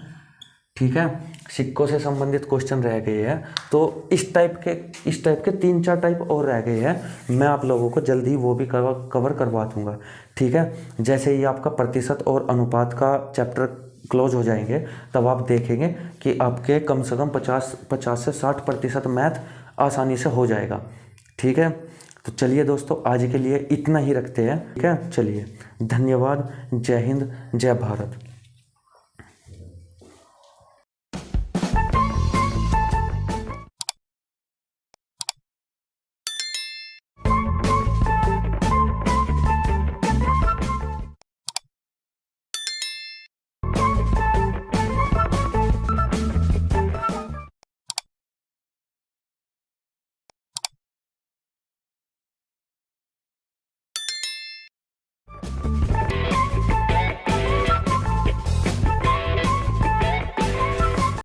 ठीक है, सिक्कों से संबंधित क्वेश्चन रह गए हैं, तो इस टाइप के 3-4 टाइप और रह गए हैं। मैं आप लोगों को जल्दी वो भी कवर करवा दूंगा। ठीक है, जैसे ही आपका प्रतिशत और अनुपात का चैप्टर क्लोज हो जाएंगे, तब आप देखेंगे कि आपके कम से कम 50 से 60% मैथ आसानी से हो जाएगा। ठीक है, तो चलिए दोस्तों, आज के लिए इतना ही रखते हैं। ठीक है, चलिए, धन्यवाद। जय हिंद, जय भारत।